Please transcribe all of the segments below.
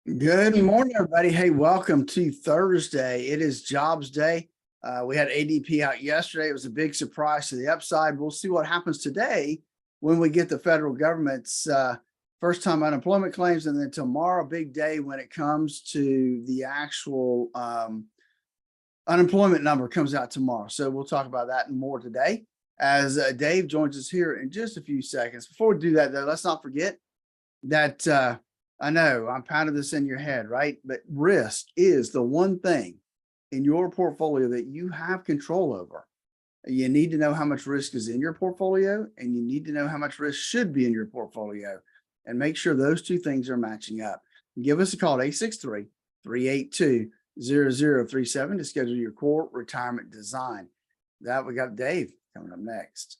Good morning, everybody. Hey, welcome to Thursday. It is Jobs Day. We had ADP out yesterday. It was a big surprise to the upside. We'll see what happens today when we get the federal government's first time unemployment claims. And then tomorrow, big day when it comes to the actual unemployment number comes out tomorrow. So we'll talk about that and more today as Dave joins us here in just a few seconds. Before we do that, though, let's not forget that I know I'm pounding this in your head, right? But risk is the one thing in your portfolio that you have control over. You need to know how much risk is in your portfolio, and you need to know how much risk should be in your portfolio, and make sure those two things are matching up. Give us a call at 863-382-0037 to schedule your core retirement design. That we got Dave coming up next.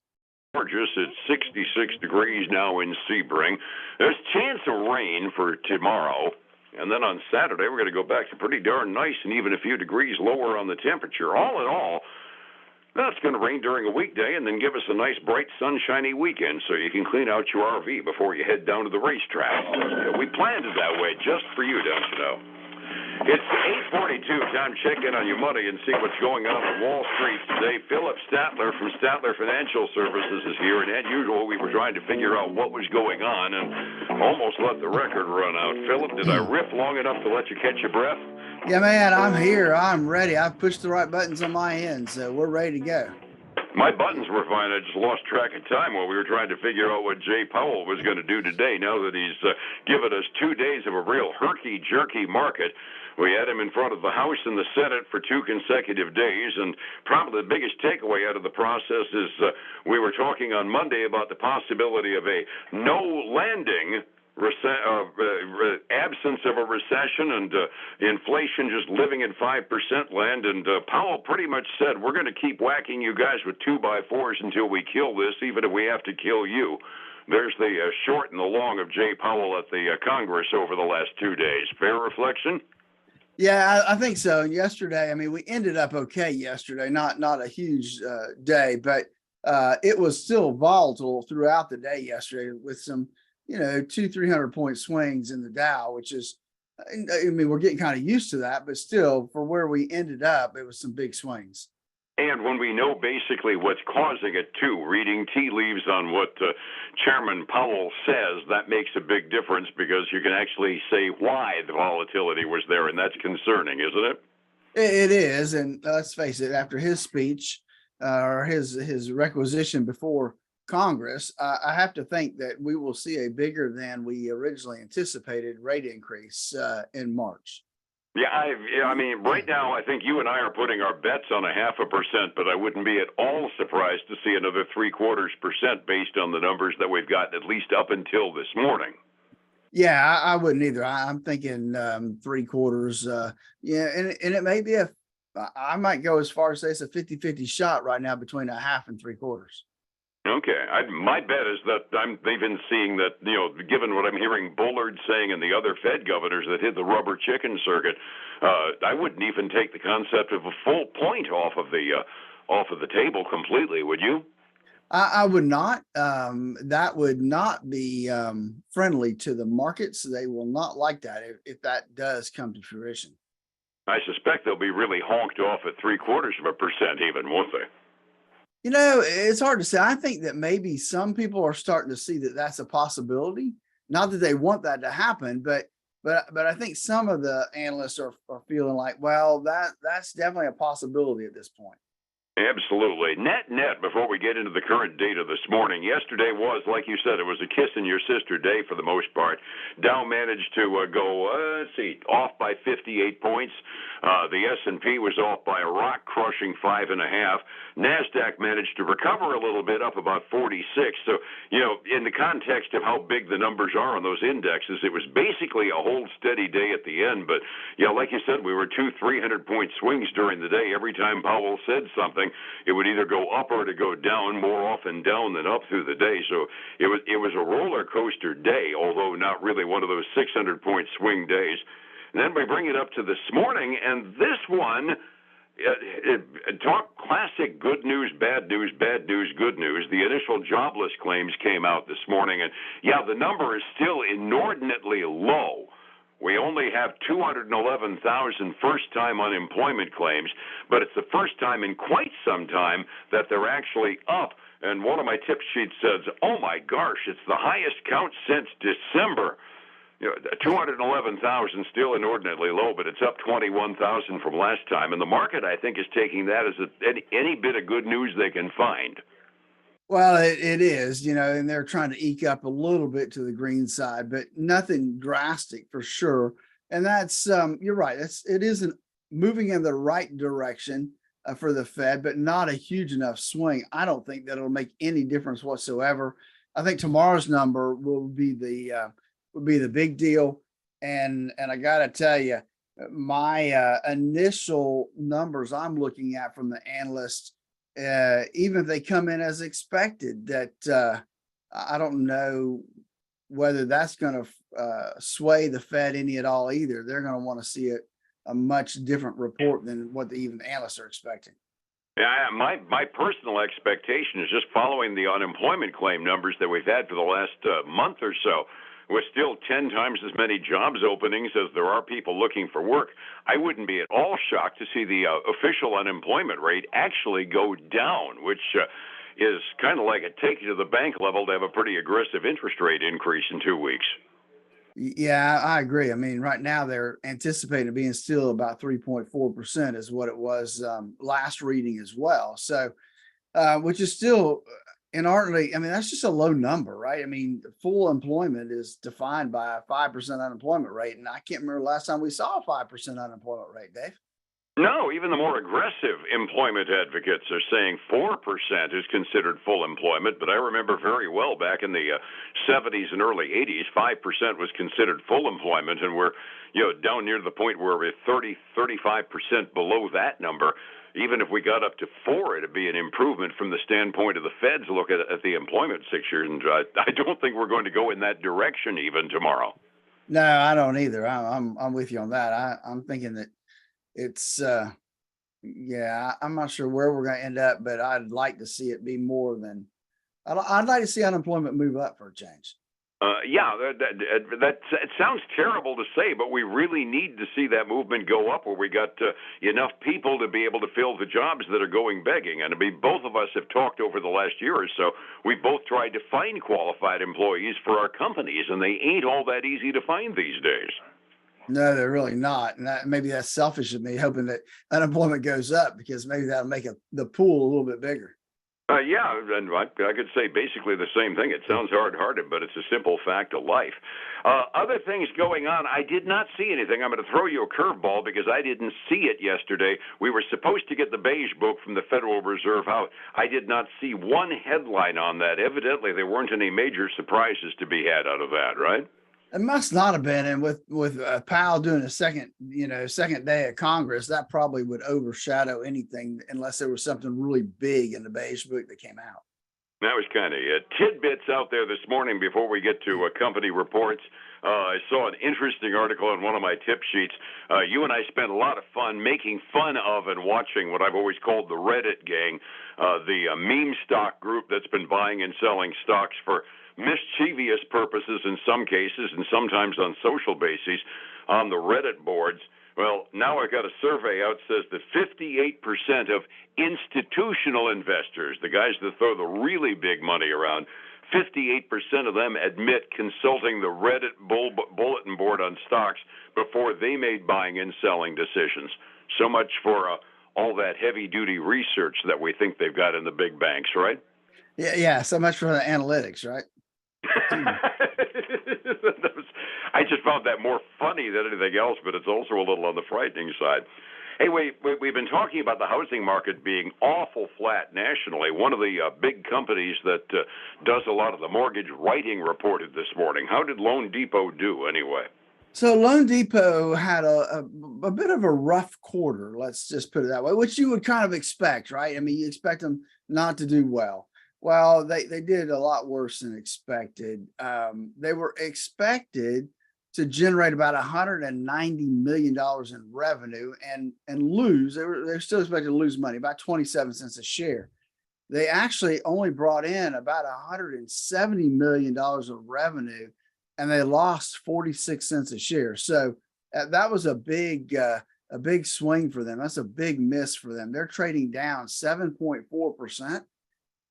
Gorgeous. It's 66 degrees now in Sebring. There's a chance of rain for tomorrow. And then on Saturday, we're going to go back to pretty darn nice and even a few degrees lower on the temperature. All in all, that's going to rain during a weekday and then give us a nice, bright, sunshiny weekend so you can clean out your RV before you head down to the racetrack. We planned it that way just for you, don't you know? It's 8:42. Time to check in on your money and see what's going on Wall Street today. Phillip Statler from Statler Financial Services is here, and as usual, we were trying to figure out what was going on and almost let the record run out. Phillip, did I riff long enough to let you catch your breath? Yeah, man, I'm here. I'm ready. I've pushed the right buttons on my end, so we're ready to go. My buttons were fine. I just lost track of time while we were trying to figure out what Jay Powell was going to do today. Now that he's given us 2 days of a real herky-jerky market, we had him in front of the House and the Senate for 2 consecutive days, and probably the biggest takeaway out of the process is we were talking on Monday about the possibility of a no-landing absence of a recession and inflation just living in 5% land. And Powell pretty much said, we're going to keep whacking you guys with 2x4s until we kill this, even if we have to kill you. There's the short and the long of Jay Powell at the Congress over the last 2 days. Fair reflection? Yeah, I think so. And yesterday, I mean, we ended up okay yesterday, not a huge day, but it was still volatile throughout the day yesterday with some 200-300 point swings in the Dow, which is, I mean, we're getting kind of used to that, but still for where we ended up, it was some big swings. And when we know basically what's causing it too, reading tea leaves on what Chairman Powell says, that makes a big difference because you can actually say why the volatility was there, and that's concerning, isn't it? It is, and let's face it, after his speech or his requisition before Congress, I have to think that we will see a bigger than we originally anticipated rate increase in March. Yeah, I mean, right now, I think you and I are putting our bets on 0.5%, but I wouldn't be at all surprised to see another 0.75% based on the numbers that we've got at least up until this morning. Yeah, I wouldn't either. I'm thinking 3/4. Yeah, and it may be I might go as far as say it's a 50-50 shot right now between 1/2 and 3/4. Okay. My bet is that I'm even seeing that, given what I'm hearing Bullard saying and the other Fed governors that hit the rubber chicken circuit, I wouldn't even take the concept of a full point off of the table completely, would you? I would not. That would not be friendly to the markets. They will not like that if that does come to fruition. I suspect they'll be really honked off at 0.75% even, won't they? It's hard to say. I think that maybe some people are starting to see that that's a possibility. Not that they want that to happen, but I think some of the analysts are feeling like, well, that's definitely a possibility at this point. Absolutely. Net, before we get into the current data this morning, yesterday was, like you said, it was a kiss in your sister day for the most part. Dow managed to go, off by 58 points. The S&P was off by a rock-crushing 5.5. NASDAQ managed to recover a little bit, up about 46. So, in the context of how big the numbers are on those indexes, it was basically a hold steady day at the end. But, like you said, we were 200-300 point swings during the day. Every time Powell said something, it would either go up or to go down, more often down than up through the day. So it was a roller coaster day, although not really one of those 600 point swing days. And then we bring it up to this morning, and this one, talk classic good news, bad news, bad news, good news. The initial jobless claims came out this morning, and the number is still inordinately low. We we only have 211,000 first-time unemployment claims, but it's the first time in quite some time that they're actually up. And one of my tip sheets says, oh my gosh, it's the highest count since December. 211,000 still inordinately low, but it's up 21,000 from last time. And the market, I think, is taking that as any bit of good news they can find. Well, it is, and they're trying to eke up a little bit to the green side, but nothing drastic for sure. And that's, you're right. It isn't moving in the right direction for the Fed, but not a huge enough swing. I don't think that it'll make any difference whatsoever. I think tomorrow's number will be the big deal. And I got to tell you, my initial numbers I'm looking at from the analysts, even if they come in as expected, that I don't know whether that's going to sway the Fed any at all either. They're going to want to see a much different report than what even the analysts are expecting. Yeah, my personal expectation is just following the unemployment claim numbers that we've had for the last month or so. With still 10 times as many jobs openings as there are people looking for work, I wouldn't be at all shocked to see the official unemployment rate actually go down, which is kind of like a take you to the bank level to have a pretty aggressive interest rate increase in 2 weeks. Yeah, I agree. I mean, right now they're anticipating it being still about 3.4% is what it was last reading as well. So, which is still inordinately, I mean, that's just a low number, right? I mean, full employment is defined by a 5% unemployment rate. And I can't remember the last time we saw a 5% unemployment rate, Dave. No, even the more aggressive employment advocates are saying 4% is considered full employment. But I remember very well back in the 70s and early 80s, 5% was considered full employment. And we're down near the point where we're 35% below that number. Even if we got up to 4, it'd be an improvement from the standpoint of the Fed's look at the employment picture. And I don't think we're going to go in that direction even tomorrow. No, I don't either. I'm with you on that. I'm thinking that it's, I'm not sure where we're going to end up, but I'd like to see it be more than, I'd like to see unemployment move up for a change. It sounds terrible to say, but we really need to see that movement go up where we got enough people to be able to fill the jobs that are going begging. And I mean, both of us have talked over the last year or so. We both tried to find qualified employees for our companies, and they ain't all that easy to find these days. No, they're really not. And maybe that's selfish of me, hoping that unemployment goes up because maybe that'll make the pool a little bit bigger. And I could say basically the same thing. It sounds hard-hearted, but it's a simple fact of life. Other things going on, I did not see anything. I'm going to throw you a curveball because I didn't see it yesterday. We were supposed to get the beige book from the Federal Reserve out. I did not see one headline on that. Evidently, there weren't any major surprises to be had out of that, right? It must not have been. And with Powell doing a second day of Congress, that probably would overshadow anything unless there was something really big in the beige book that came out. That was kind of tidbits out there this morning before we get to company reports. I saw an interesting article on one of my tip sheets. You and I spent a lot of fun making fun of and watching what I've always called the Reddit gang, the meme stock group that's been buying and selling stocks for mischievous purposes in some cases and sometimes on social bases on the Reddit boards. Well, now I've got a survey out that says that 58% of institutional investors, the guys that throw the really big money around, 58% of them admit consulting the Reddit bulletin board on stocks before they made buying and selling decisions. So much for all that heavy-duty research that we think they've got in the big banks, right? Yeah. So much for the analytics, right? I just found that more funny than anything else, but it's also a little on the frightening side. Hey, we've been talking about the housing market being awful flat nationally. One of the big companies that does a lot of the mortgage writing reported this morning. How did Loan Depot do anyway? So Loan Depot had a bit of a rough quarter, let's just put it that way, which you would kind of expect, right? I mean, you expect them not to do well. Well, they did a lot worse than expected. They were expected to generate about $190 million in revenue and lose. They're still expected to lose money, about 27 cents a share. They actually only brought in about $170 million of revenue and they lost 46 cents a share. So that was a big swing for them. That's a big miss for them. They're trading down 7.4%.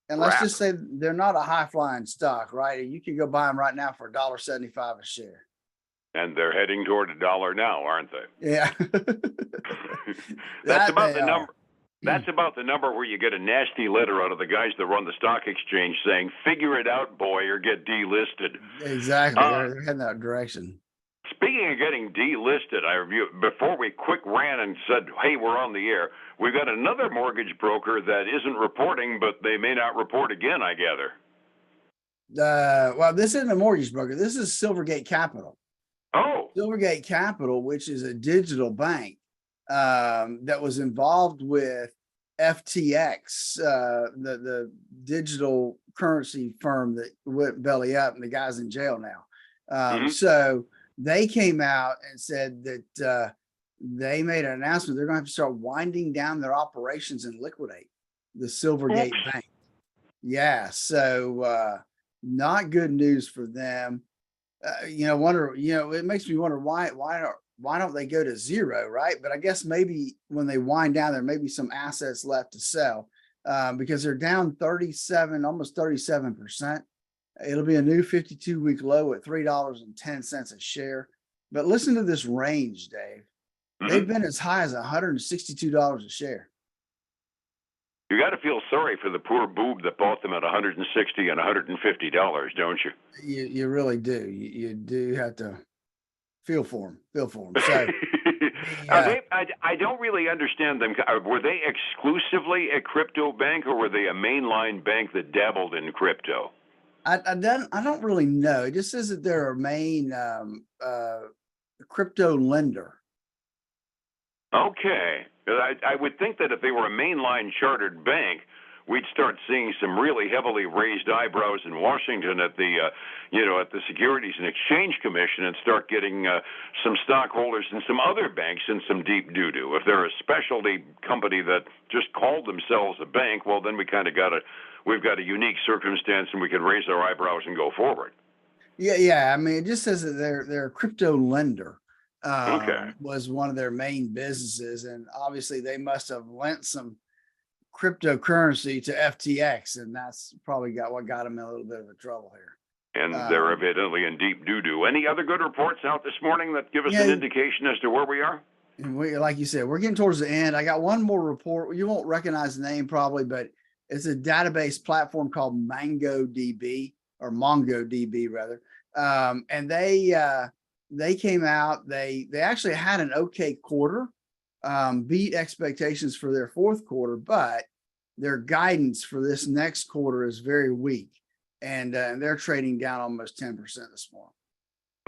And let's Crap. just say they're not a high flying stock, right? You can go buy them right now for $1.75 a share. And they're heading toward $1 now, aren't they? Yeah. That's That about they the are. number. That's about the number where you get a nasty letter out of the guys that run the stock exchange saying, "Figure it out, boy, or get delisted." Exactly. Uh, They're heading that direction. Speaking of getting delisted, before we quick ran and said, "Hey, we're on the air." We've got another mortgage broker that isn't reporting, but they may not report again, I gather. Well, this isn't a mortgage broker. This is Silvergate Capital. Oh, Silvergate Capital, which is a digital bank that was involved with FTX, the digital currency firm that went belly up, and the guy's in jail now. So they came out and said that they made an announcement they're going to have to start winding down their operations and liquidate the Silvergate oops. Bank. Yeah, so not good news for them. It makes me wonder why don't they go to zero, right? But I guess maybe when they wind down, there may be some assets left to sell because they're down 37, almost 37%. It'll be a new 52-week low at $3.10 a share. But listen to this range, Dave. They've been as high as $162 a share. You got to feel sorry for the poor boob that bought them at $160 and $150, don't you? You really do. You do have to feel for them. So I don't really understand them. Were they exclusively a crypto bank, or were they a mainline bank that dabbled in crypto? I don't really know. It just says that they're a main crypto lender. Okay. I would think that if they were a mainline chartered bank, we'd start seeing some really heavily raised eyebrows in Washington at the Securities and Exchange Commission, and start getting some stockholders in some other banks in some deep doo-doo. If they're a specialty company that just called themselves a bank, well, then we've got a unique circumstance, and we can raise our eyebrows and go forward. Yeah. I mean, it just says that they're a crypto lender. Okay. Was one of their main businesses, and obviously they must have lent some cryptocurrency to FTX, and that's probably what got them in a little bit of a trouble here. And they're evidently in deep doo-doo. Any other good reports out this morning that give us an indication as to where we are? And like you said, we're getting towards the end. I got one more report. You won't recognize the name probably, but it's a database platform called MongoDB rather. And they came out. They actually had an okay quarter, beat expectations for their fourth quarter, but their guidance for this next quarter is very weak, and they're trading down almost 10% this morning.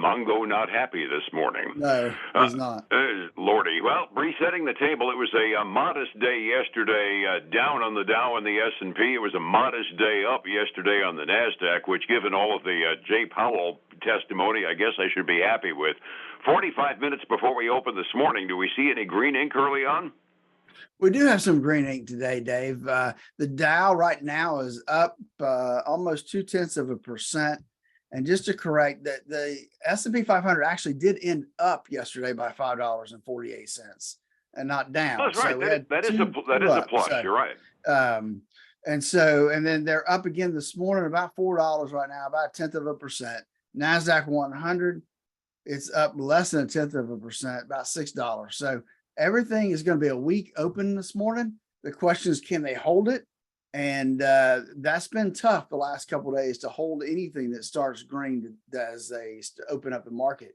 Mongo not happy this morning. No, he's not. Lordy. Well, resetting the table, it was a modest day yesterday, down on the Dow and the S&P. It was a modest day up yesterday on the NASDAQ, which, given all of the Jay Powell testimony, I guess I should be happy with. 45 minutes before we open this morning, do we see any green ink early on? We do have some green ink today, Dave. The Dow right now is up almost 0.2%. And just to correct that, the S&P 500 actually did end up yesterday by $5.48 and not down. That's right. So that is a plus. So, you're right. And then they're up again this morning, about $4 right now, about 0.1%. NASDAQ 100, it's up less than 0.1%, about $6. So everything is going to be a weak open this morning. The question is, can they hold it? And that's been tough the last couple of days to hold anything that starts green as they open up the market.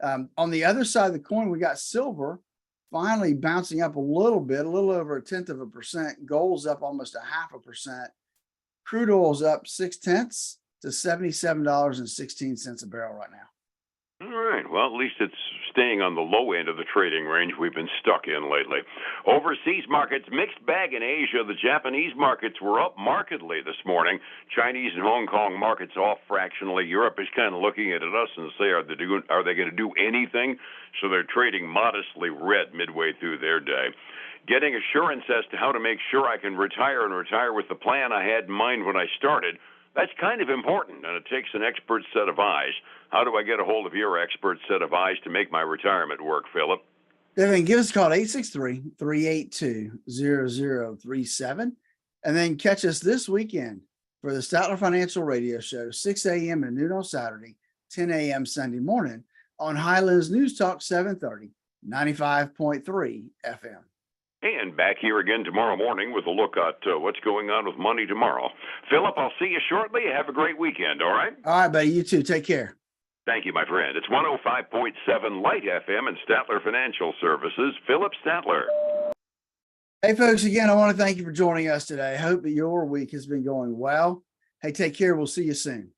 On the other side of the coin, we got silver finally bouncing up a little bit, a little over 0.1%. Gold's up almost 0.5%. Crude oil's up 0.6 to $77.16 a barrel right now. All right. Well, at least it's staying on the low end of the trading range we've been stuck in lately. Overseas markets, mixed bag in Asia. The Japanese markets were up markedly this morning. Chinese and Hong Kong markets off fractionally. Europe is kind of looking at us and say, are they going to do anything? So they're trading modestly red midway through their day. Getting assurance as to how to make sure I can retire and retire with the plan I had in mind when I started. That's kind of important, and it takes an expert set of eyes. How do I get a hold of your expert set of eyes to make my retirement work, Phillip? Then give us a call at 863-382-0037. And then catch us this weekend for the Statler Financial Radio Show, 6 a.m. to noon on Saturday, 10 a.m. Sunday morning on Highlands News Talk 730, 95.3 FM. And back here again tomorrow morning with a look at what's going on with money tomorrow. Phillip, I'll see you shortly. Have a great weekend, all right? All right, buddy. You too. Take care. Thank you, my friend. It's 105.7 Light FM and Statler Financial Services. Phillip Statler. Hey, folks, again, I want to thank you for joining us today. I hope that your week has been going well. Hey, take care. We'll see you soon.